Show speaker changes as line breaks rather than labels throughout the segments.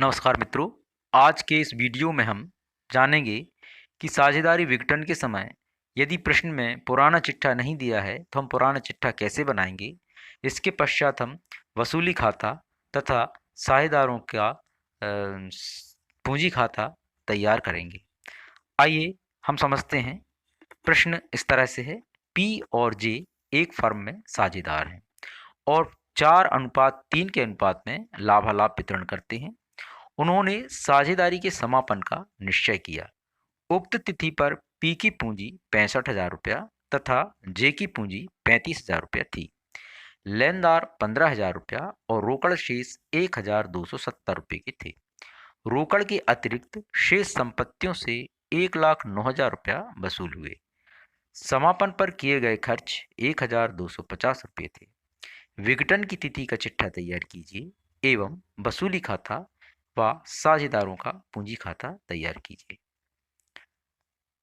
नमस्कार मित्रों। आज के इस वीडियो में हम जानेंगे कि साझेदारी विघटन के समय यदि प्रश्न में पुराना चिट्ठा नहीं दिया है तो हम पुराना चिट्ठा कैसे बनाएंगे। इसके पश्चात हम वसूली खाता तथा साझेदारों का पूंजी खाता तैयार करेंगे। आइए हम समझते हैं। प्रश्न इस तरह से है, पी और जे एक फर्म में साझेदार हैं और 4:3 के अनुपात में लाभालाभ वितरण करते हैं। उन्होंने साझेदारी के समापन का निश्चय किया। उक्त तिथि पर पी की पूंजी 65,000 रुपया तथा जे की पूंजी 35,000 रुपया थी। लेनदार 15,000 रुपया और रोकड़ शेष 1,270 रुपये के थे। रोकड़ के अतिरिक्त शेष संपत्तियों से 1,09,000 रुपया वसूल हुए। समापन पर किए गए खर्च 1,250 रुपये थे। विघटन की तिथि का चिट्ठा तैयार कीजिए एवं वसूली खाता व साझेदारों का पूंजी खाता तैयार कीजिए।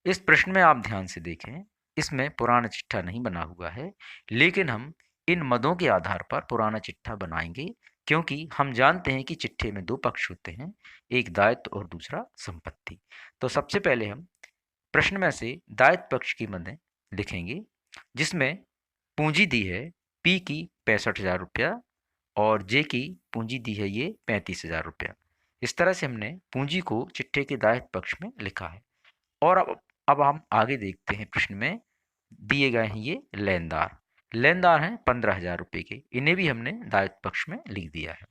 इस प्रश्न में आप ध्यान से देखें, इसमें पुराना चिट्ठा नहीं बना हुआ है, लेकिन हम इन मदों के आधार पर पुराना चिट्ठा बनाएंगे, क्योंकि हम जानते हैं कि चिट्ठे में दो पक्ष होते हैं, एक दायित्व और दूसरा संपत्ति। तो सबसे पहले हम प्रश्न में से दायित्व पक्ष की मदें लिखेंगे, जिसमें पूंजी दी है पी की 65,000 रुपया और जे की पूंजी दी है ये 35,000 रुपया। इस तरह से हमने पूंजी को चिट्ठे के दायित्व पक्ष में लिखा है। और अब हम आगे देखते हैं। प्रश्न में दिए गए हैं ये लेनदार हैं 15,000 रुपये के, इन्हें भी हमने दायित्व पक्ष में लिख दिया है।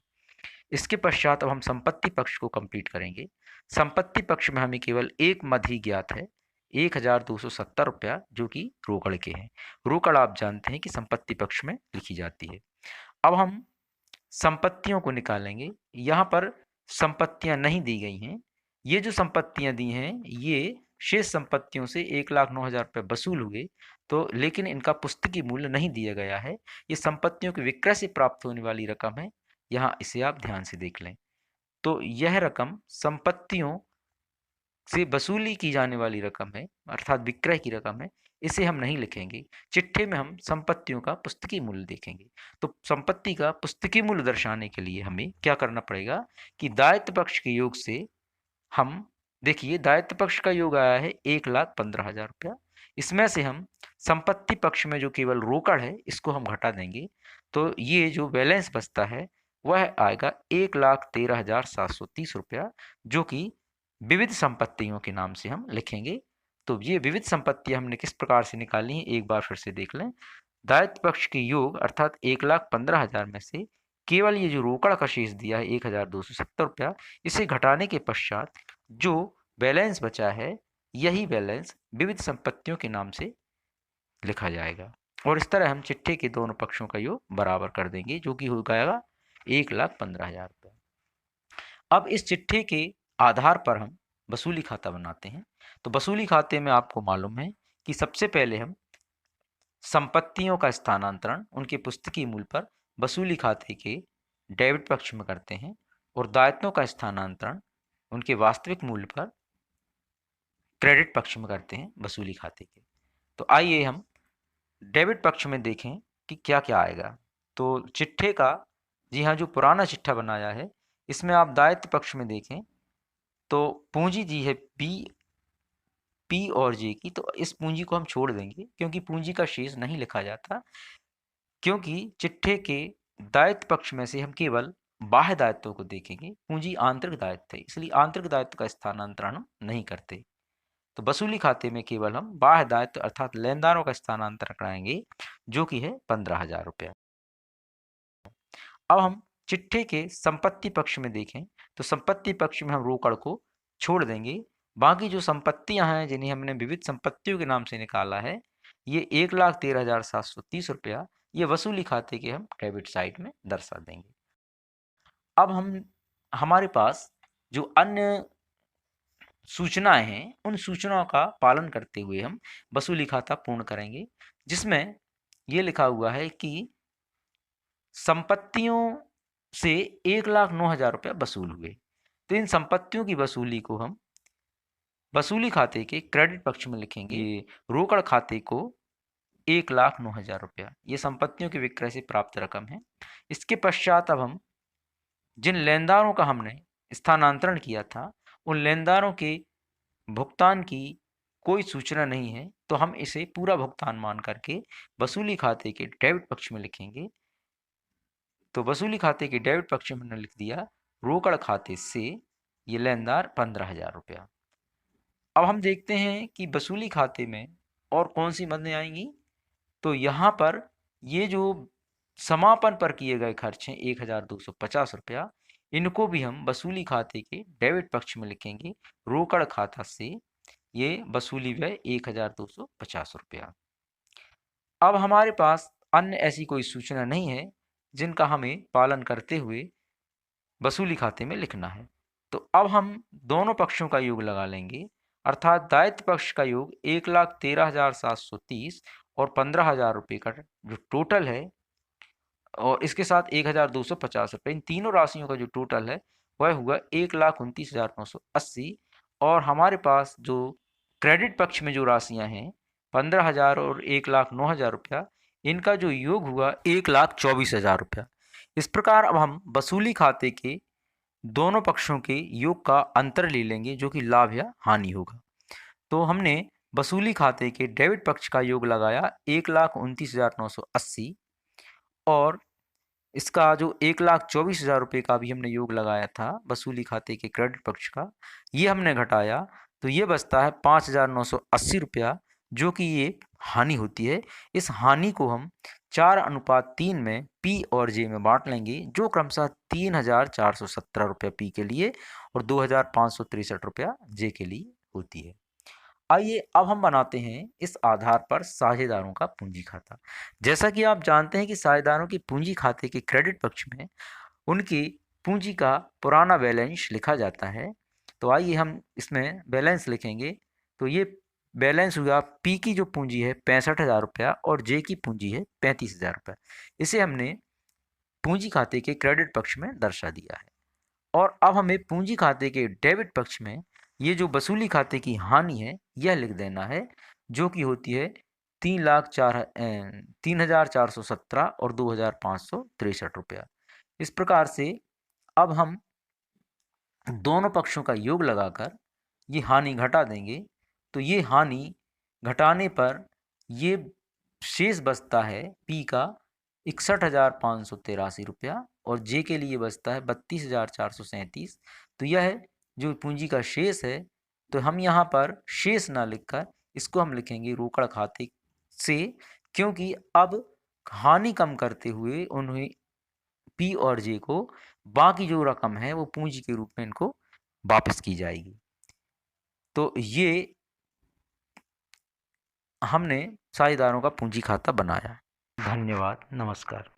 इसके पश्चात अब हम संपत्ति पक्ष को कंप्लीट करेंगे। संपत्ति पक्ष में हमें केवल एक मद ही ज्ञात है, 1,270 रुपया, जो कि रोकड़ के हैं। रोकड़ आप जानते हैं कि संपत्ति पक्ष में लिखी जाती है। अब हम संपत्तियों को निकालेंगे। यहाँ पर संपत्तियां नहीं दी गई हैं। ये जो संपत्तियां दी हैं ये शेष संपत्तियों से 1,09,000 रुपये वसूल हुए, तो लेकिन इनका पुस्तकीय मूल्य नहीं दिया गया है। ये संपत्तियों के विक्रय से प्राप्त होने वाली रकम है। यहाँ इसे आप ध्यान से देख लें। तो यह रकम संपत्तियों से वसूली की जाने वाली रकम है, अर्थात विक्रय की रकम है। इसे हम नहीं लिखेंगे। चिट्ठे में हम संपत्तियों का पुस्तकीय मूल्य देखेंगे। तो संपत्ति का पुस्तकीय मूल्य दर्शाने के लिए हमें क्या करना पड़ेगा कि दायित्व पक्ष के योग से हम देखिए, दायित्व पक्ष का योग आया है 1,15,000 रुपया। इसमें से हम संपत्ति पक्ष में जो केवल रोकड़ है इसको हम घटा देंगे, तो ये जो बैलेंस बचता है वह आएगा 1,13,730 रुपया, जो कि विविध संपत्तियों के नाम से हम लिखेंगे। तो ये विविध संपत्तियां हमने किस प्रकार से निकाली हैं, एक बार फिर से देख लें। दायित्व पक्ष के योग अर्थात 1,15,000 में से केवल ये जो रोकड़ का शेष दिया है 1,270 रुपया, इसे घटाने के पश्चात जो बैलेंस बचा है यही बैलेंस विविध संपत्तियों के नाम से लिखा जाएगा। और इस तरह हम चिट्ठे के दोनों पक्षों का योग बराबर कर देंगे, जो कि हो जाएगा 1,15,000 रुपया। अब इस चिट्ठे के आधार पर हम वसूली खाता बनाते हैं। तो वसूली खाते में आपको मालूम है कि सबसे पहले हम संपत्तियों का स्थानांतरण उनके पुस्तकीय मूल्य पर वसूली खाते के डेबिट पक्ष में करते हैं और दायित्वों का स्थानांतरण उनके वास्तविक मूल्य पर क्रेडिट पक्ष में करते हैं वसूली खाते के। तो आइए हम डेबिट पक्ष में देखें कि क्या क्या आएगा। तो चिट्ठे का, जी हाँ, जो पुराना चिट्ठा बनाया है इसमें आप दायित्व पक्ष में देखें तो पूंजी दी है पी और जे की। तो इस पूंजी को हम छोड़ देंगे क्योंकि पूंजी का शेष नहीं लिखा जाता, क्योंकि चिट्ठे के दायित्व पक्ष में से हम केवल बाह्य दायित्वों को देखेंगे। पूंजी आंतरिक दायित्व है, इसलिए आंतरिक दायित्व का स्थानांतरण हम नहीं करते। तो वसूली खाते में केवल हम बाह्य दायित्व अर्थात लेनदारों का स्थानांतरण कराएंगे, जो कि है 15,000 रुपया। अब हम चिट्ठे के संपत्ति पक्ष में देखें तो संपत्ति पक्ष में हम रोकड़ को छोड़ देंगे। बाकी जो संपत्तियां हैं जिन्हें हमने विविध संपत्तियों के नाम से निकाला है, ये 1,13,730 रुपया, ये वसूली खाते के हम डेबिट साइड में दर्शा देंगे। अब हम हमारे पास जो अन्य सूचनाएं हैं उन सूचनाओं का पालन करते हुए हम वसूली खाता पूर्ण करेंगे, जिसमें ये लिखा हुआ है कि संपत्तियों से 1,09,000 रुपया वसूल हुए। तो इन संपत्तियों की वसूली को हम वसूली खाते के क्रेडिट पक्ष में लिखेंगे। रोकड़ खाते को 1,09,000 रुपया, ये संपत्तियों के विक्रय से प्राप्त रकम है। इसके पश्चात अब हम जिन लेनदारों का हमने स्थानांतरण किया था, उन लेनदारों के भुगतान की कोई सूचना नहीं है, तो हम इसे पूरा भुगतान मान करके वसूली खाते के डेबिट पक्ष में लिखेंगे। तो वसूली खाते के डेबिट पक्ष में हमने लिख दिया रोकड़ खाते से ये लेनदार 15,000 रुपया। अब हम देखते हैं कि वसूली खाते में और कौन सी मदें आएंगी। तो यहाँ पर ये जो समापन पर किए गए खर्च हैं 1,250 रुपया, इनको भी हम वसूली खाते के डेबिट पक्ष में लिखेंगे रोकड़ खाता से ये वसूली व्यय 1,250 रुपया। अब हमारे पास अन्य ऐसी कोई सूचना नहीं है जिनका हमें पालन करते हुए वसूली खाते में लिखना है। तो अब हम दोनों पक्षों का योग लगा लेंगे, अर्थात दायित्व पक्ष का योग 1,13,730 और 15,000 रुपये का जो टोटल है, और इसके साथ 1,250 रुपये, इन तीनों राशियों का जो टोटल है वह हुआ 1,29,980। और हमारे पास जो क्रेडिट पक्ष में जो राशियां हैं 15,000 और 1,09,000 रुपया, इनका जो योग हुआ 1,24,000 रुपया। इस प्रकार अब हम वसूली खाते के दोनों पक्षों के योग का अंतर ले लेंगे जो कि लाभ या हानि होगा। तो हमने वसूली खाते के डेबिट पक्ष का योग लगाया 1,29,980 और इसका जो 1,24,000 रुपये का भी हमने योग लगाया था वसूली खाते के क्रेडिट पक्ष का, ये हमने घटाया तो ये बचता है 5,980 रुपया, जो कि ये हानि होती है। इस हानि को हम 4:3 में पी और जे में बांट लेंगे, जो क्रमशः 3,417 रुपया पी के लिए और 2,563 रुपया जे के लिए होती है। आइए अब हम बनाते हैं इस आधार पर साझेदारों का पूंजी खाता। जैसा कि आप जानते हैं कि साझेदारों की पूंजी खाते के क्रेडिट पक्ष में उनकी पूंजी का पुराना बैलेंस लिखा जाता है। तो आइए हम इसमें बैलेंस लिखेंगे। तो ये बैलेंस हुआ पी की जो पूंजी है 65,000 रुपया और जे की पूंजी है 35,000 रुपया। इसे हमने पूंजी खाते के क्रेडिट पक्ष में दर्शा दिया है। और अब हमें पूंजी खाते के डेबिट पक्ष में ये जो वसूली खाते की हानि है यह लिख देना है, जो कि होती है 3,0417 और 2,563 रुपया। इस प्रकार से अब हम दोनों पक्षों का योग लगाकर ये हानि घटा देंगे। तो ये हानि घटाने पर ये शेष बचता है पी का 61,583 रुपया और जे के लिए बचता है 32,437। तो यह है जो पूंजी का शेष है। तो हम यहाँ पर शेष ना लिखकर इसको हम लिखेंगे रोकड़ खाते से, क्योंकि अब हानि कम करते हुए उन्हें पी और जे को बाकी जो रकम है वो पूंजी के रूप में इनको वापस की जाएगी। तो ये हमने साझेदारों का पूंजी खाता बनाया। धन्यवाद, नमस्कार।